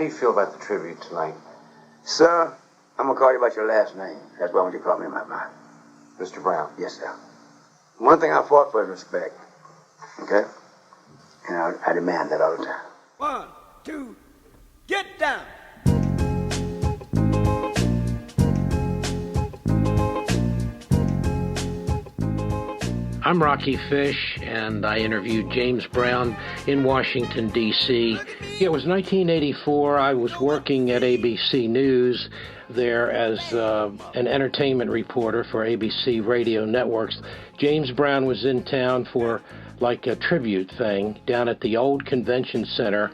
do you feel about the tribute tonight? Sir, I'm going to call you by your last name. That's why I want you to call me in my mind. Mr. Brown. Yes, sir. One thing I fought for is respect. Okay? And I demand that all the time. 1, 2, get down! I'm Rocky Fish, and I interviewed James Brown in Washington, D.C. It was 1984. I was working at ABC News there as an entertainment reporter for ABC Radio Networks. James Brown was in town for like a tribute thing down at the old convention center.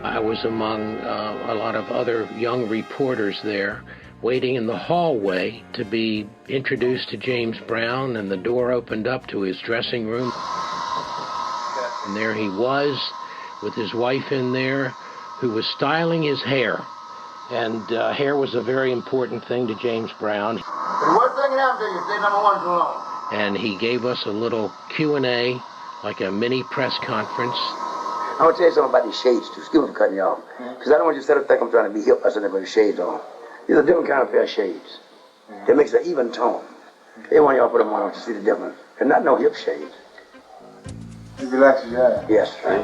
I was among a lot of other young reporters there, waiting in the hallway to be introduced to James Brown, and the door opened up to his dressing room. And there he was with his wife in there, who was styling his hair. And hair was a very important thing to James Brown. The worst thing that happened to you, stay number one too long. And he gave us a little Q&A, like a mini press conference. I want to tell you something about these shades, too. Excuse me for cutting you off. Because I don't want you to sit up think I'm trying to be hip by sitting there with shades on. These are different kind of pair of shades. They makes an even tone. Every one of y'all put them on to see the difference. They're not no hip shades. It relaxes your eye. Yes, right.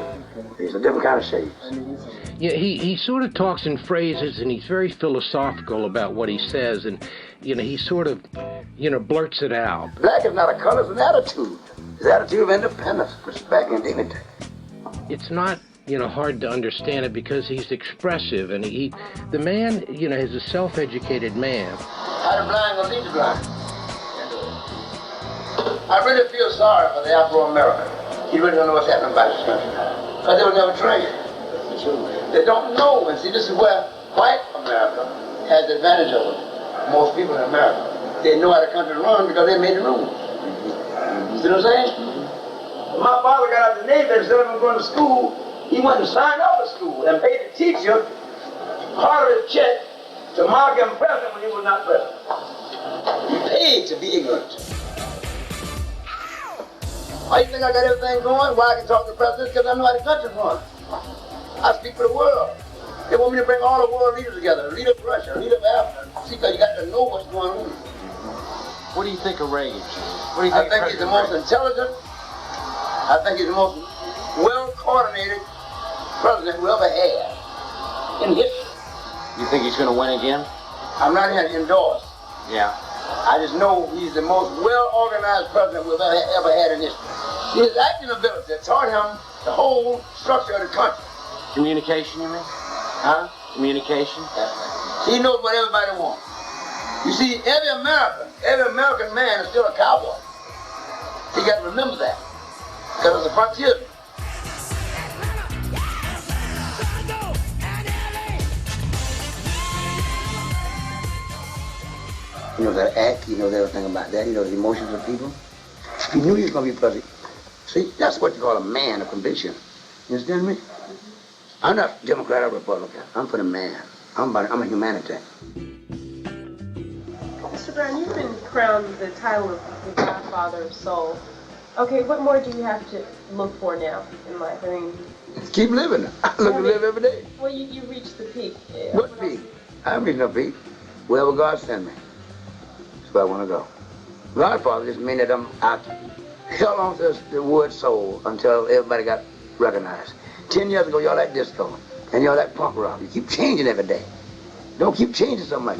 These are different kind of shades. Yeah, he sort of talks in phrases, and he's very philosophical about what he says, and, he sort of, blurts it out. Black is not a color, it's an attitude. It's an attitude of independence, respect, and dignity. It's not, hard to understand it because he's expressive, and the man, is a self-educated man. How the blind gonna lead the blind? I really feel sorry for the Afro-American. He really don't know what's happening about this country. Because they were never trained. They don't know. And see, this is where white America has the advantage over most people in America. They know how the country runs because they made the rules. See what I'm saying? My father got out of the Navy, instead of him going to school, he went and signed up for school and paid the teacher part of his check to mark him present when he was not present. He paid to be ignorant. Why you think I got everything going? Why I can talk to the president? Because I know how the country runs. I speak for the world. They want me to bring all the world leaders together, the leader of Russia, the leader of Africa. See, because you got to know what's going on. What do you think of Reagan? I think he's the most intelligent. I think he's the most well-coordinated president we ever had in history. You think he's going to win again? I'm not here to endorse. Yeah. I just know he's the most well-organized president we've ever had in history. His acting ability taught him the whole structure of the country. Communication, you mean? Huh? Communication? He knows what everybody wants. You see, every American man is still a cowboy. You got to remember that. Because it's a frontiersman. He knows how to act, he knows everything about that, he knows the emotions of people. He knew he was going to be president. See, that's what you call a man of conviction. You understand me? I'm not Democrat or Republican. I'm for the man. I'm a humanitarian. Mr. Brown, you've been crowned the title of the Godfather of Soul. Okay, what more do you have to look for now in life? I mean, keep living. I look to live every day. Well, you reached the peak. What peak? I haven't reached no peak. Wherever God send me, that's where I want to go. Godfather just means that I'm out, held on to the word soul until everybody got recognized. 10 years ago, y'all like disco, and y'all like punk rock. You keep changing every day. Don't keep changing so much.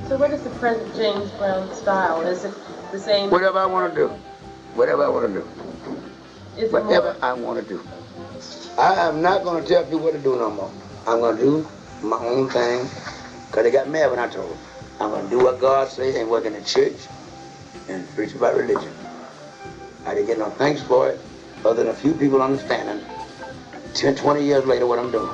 So what is the present James Brown style? Is it the same? Whatever I want to do. Whatever I want to do. Is it whatever I want to do. I am not going to tell people what to do no more. I'm going to do my own thing, because they got mad when I told them. I'm going to do what God says and work in the church and preach about religion. I didn't get no thanks for it, other than a few people understanding 10, 20 years later what I'm doing.